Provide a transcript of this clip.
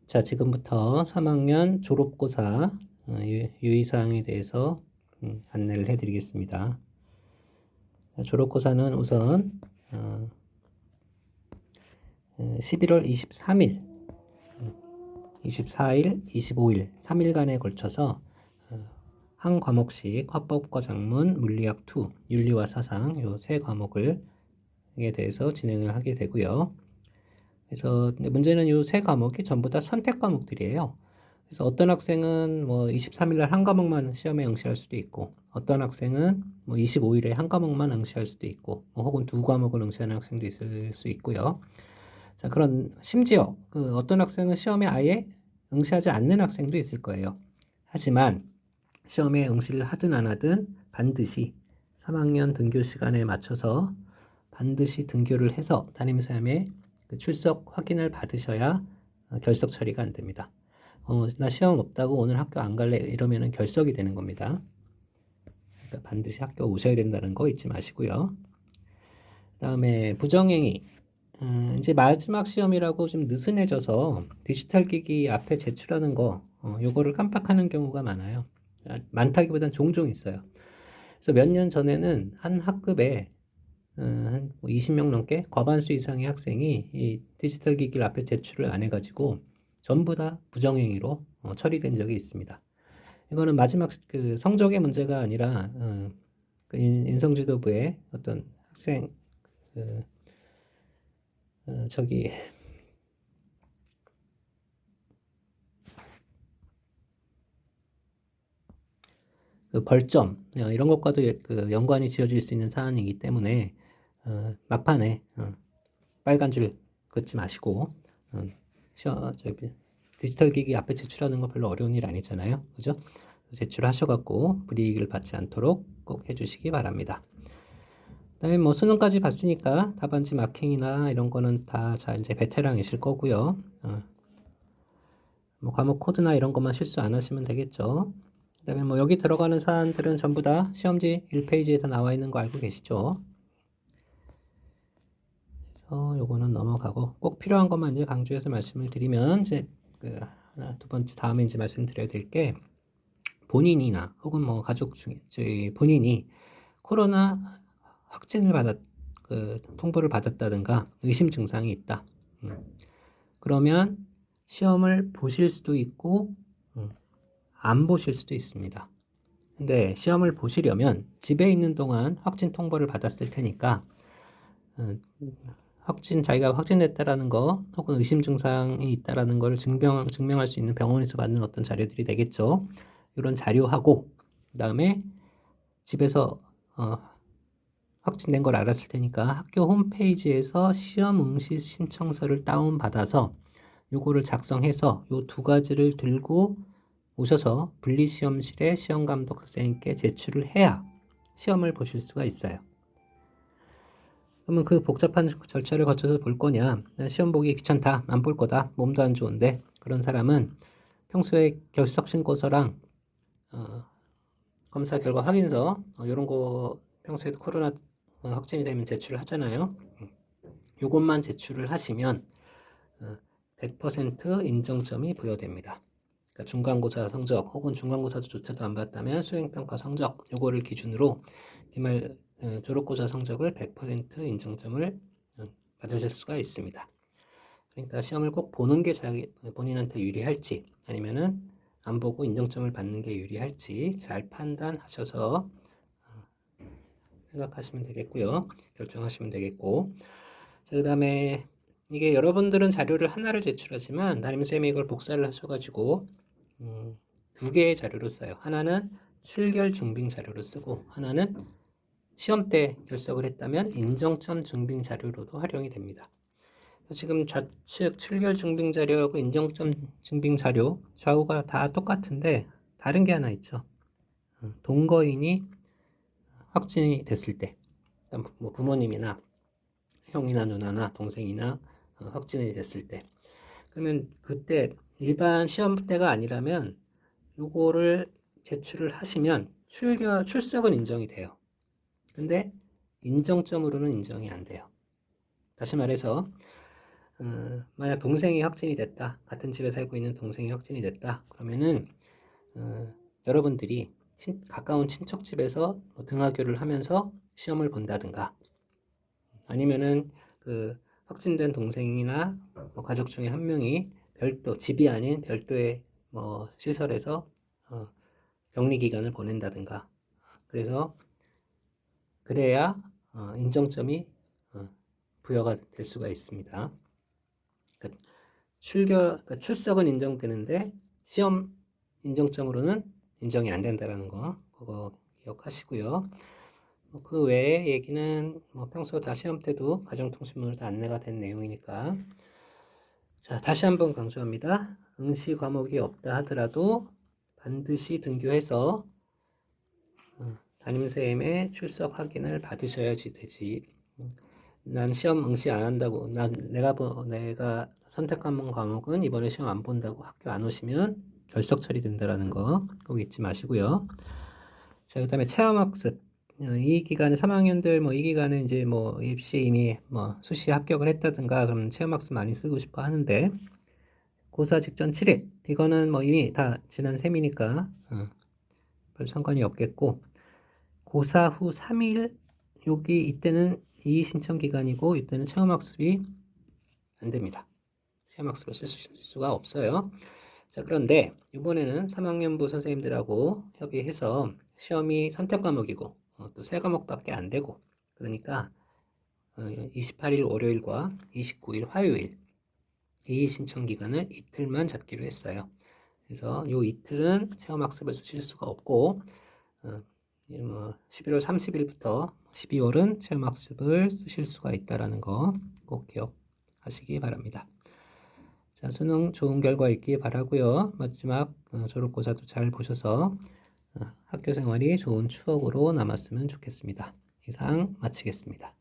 자, 지금부터 3학년 졸업고사 유의사항에 대해서 안내를 해드리겠습니다. 졸업고사는 우선 11월 23일, 24일, 25일 3일간에 걸쳐서 한 과목씩 화법과 작문, 물리학 2, 윤리와 사상 요 세 과목을 에 대해서 진행을 하게 되고요. 그래서 문제는 이 세 과목이 전부 다 선택 과목들이에요. 그래서 어떤 학생은 뭐 23일 날 한 과목만 시험에 응시할 수도 있고, 어떤 학생은 뭐 25일에 한 과목만 응시할 수도 있고, 혹은 두 과목을 응시하는 학생도 있을 수 있고요. 자, 그런 심지어 그 어떤 학생은 시험에 아예 응시하지 않는 학생도 있을 거예요. 하지만 시험에 응시를 하든 안 하든 반드시 3학년 등교 시간에 맞춰서 반드시 등교를 해서 담임쌤의 그 출석 확인을 받으셔야 결석 처리가 안 됩니다. 나 시험 없다고 오늘 학교 안 갈래 이러면은 결석이 되는 겁니다. 그러니까 반드시 학교 오셔야 된다는 거 잊지 마시고요. 그다음에 부정행위. 이제 마지막 시험이라고 좀 느슨해져서 디지털 기기 앞에 제출하는 거, 요거를 깜빡하는 경우가 많아요. 많다기보단 종종 있어요. 그래서 몇 년 전에는 한 학급에 한 20명 넘게 과반수 이상의 학생이 이 디지털 기기를 앞에 제출을 안 해가지고 전부 다 부정행위로 처리된 적이 있습니다. 이거는 마지막 그 성적의 문제가 아니라 그 인성지도부의 어떤 학생 그 저기 그 벌점 이런 것과도 그 연관이 지어질 수 있는 사안이기 때문에 막판에 빨간 줄 긋지 마시고 저기 디지털 기기 앞에 제출하는 거 별로 어려운 일 아니잖아요, 그죠? 제출하셔갖고 불이익을 받지 않도록 꼭 해주시기 바랍니다. 그다음에 뭐 수능까지 봤으니까 답안지 마킹이나 이런 거는 다 자 이제 베테랑이실 거고요. 뭐 과목 코드나 이런 것만 실수 안 하시면 되겠죠. 그다음에 뭐 여기 들어가는 사안들은 전부 다 시험지 1페이지에 다 나와 있는 거 알고 계시죠? 그래서 요거는 넘어가고 꼭 필요한 것만 이제 강조해서 말씀을 드리면 이제 그 하나 두 번째 다음에 이제 말씀드려야 될 게 본인이나 혹은 뭐 가족 중에 저희 본인이 코로나 확진을 그 통보를 받았다든가 의심 증상이 있다. 그러면 시험을 보실 수도 있고 안 보실 수도 있습니다. 근데 시험을 보시려면 집에 있는 동안 확진 통보를 받았을 테니까 자기가 확진됐다라는 거 혹은 의심 증상이 있다라는 걸 증명할 수 있는 병원에서 받는 어떤 자료들이 되겠죠. 이런 자료하고 그다음에 집에서 확진된 걸 알았을 테니까 학교 홈페이지에서 시험 응시 신청서를 다운받아서 요거를 작성해서 요 두 가지를 들고 오셔서 분리시험실에 시험감독 선생님께 제출을 해야 시험을 보실 수가 있어요. 그러면 그 복잡한 절차를 거쳐서 볼 거냐? 시험 보기 귀찮다, 안 볼 거다, 몸도 안 좋은데 그런 사람은 평소에 결석 신고서랑 검사 결과 확인서 이런 거 평소에도 코로나 확진이 되면 제출을 하잖아요. 요것만 제출을 하시면 100% 인정점이 부여됩니다. 그러니까 중간고사 성적 혹은 중간고사조차도 안 봤다면 수행평가 성적 요거를 기준으로 DMAR 졸업고사 성적을 100% 인정점을 받으실 수가 있습니다. 그러니까 시험을 꼭 보는 게 본인한테 유리할지 아니면은 안 보고 인정점을 받는 게 유리할지 잘 판단하셔서 생각하시면 되겠고요. 결정하시면 되겠고. 그 다음에 이게 여러분들은 자료를 하나를 제출하지만 담임쌤이 이걸 복사를 하셔가지고 두 개의 자료로 써요. 하나는 출결 증빙 자료로 쓰고 하나는 시험 때 결석을 했다면 인정점 증빙 자료로도 활용이 됩니다. 지금 좌측 출결 증빙 자료하고 인정점 증빙 자료 좌우가 다 똑같은데 다른 게 하나 있죠. 동거인이 확진이 됐을 때 뭐 부모님이나 형이나 누나나 동생이나 확진이 됐을 때 그러면 그때 일반 시험 때가 아니라면 요거를 제출을 하시면 출석은 인정이 돼요. 근데 인정점으로는 인정이 안 돼요. 다시 말해서 만약 동생이 확진이 됐다. 같은 집에 살고 있는 동생이 확진이 됐다. 그러면은 여러분들이 가까운 친척 집에서 뭐 등하교를 하면서 시험을 본다든가 아니면은 그 확진된 동생이나 뭐 가족 중에 한 명이 별도 집이 아닌 별도의 뭐 시설에서 격리 기간을 보낸다든가 그래서 그래야 인정점이 부여가 될 수가 있습니다. 그러니까 출석은 인정되는데 시험 인정점으로는 인정이 안 된다라는 거 그거 기억하시고요. 그 외의 얘기는 뭐 평소 다 시험 때도 가정통신문으로 다 안내가 된 내용이니까 자 다시 한번 강조합니다. 응시 과목이 없다 하더라도 반드시 등교해서 담임선생님의 출석 확인을 받으셔야지 되지. 난 시험 응시 안 한다고 내가 선택한 과목은 이번에 시험 안 본다고 학교 안 오시면 결석 처리된다라는 거 꼭 잊지 마시고요. 자, 그다음에 체험학습 이 기간에 3학년들 뭐 이 기간에 이제 뭐 입시 이미 뭐 수시 합격을 했다든가 그러면 체험학습 많이 쓰고 싶어 하는데 고사 직전 7일 이거는 뭐 이미 다 지난 셈이니까 별 상관이 없겠고 고사 후 3일 이때는 이의 신청 기간이고 이때는 체험학습이 안 됩니다. 체험학습을 쓸 수가 없어요. 자, 그런데 이번에는 3학년부 선생님들하고 협의해서 시험이 선택 과목이고 또 3과목밖에 안 되고 그러니까 28일 월요일과 29일 화요일 이의 신청 기간을 이틀만 잡기로 했어요. 그래서 이 이틀은 체험학습을 쓰실 수가 없고 11월 30일부터 12월은 체험학습을 쓰실 수가 있다는 거 꼭 기억하시기 바랍니다. 자, 수능 좋은 결과 있기 바라고요. 마지막 졸업고사도 잘 보셔서 학교 생활이 좋은 추억으로 남았으면 좋겠습니다. 이상 마치겠습니다.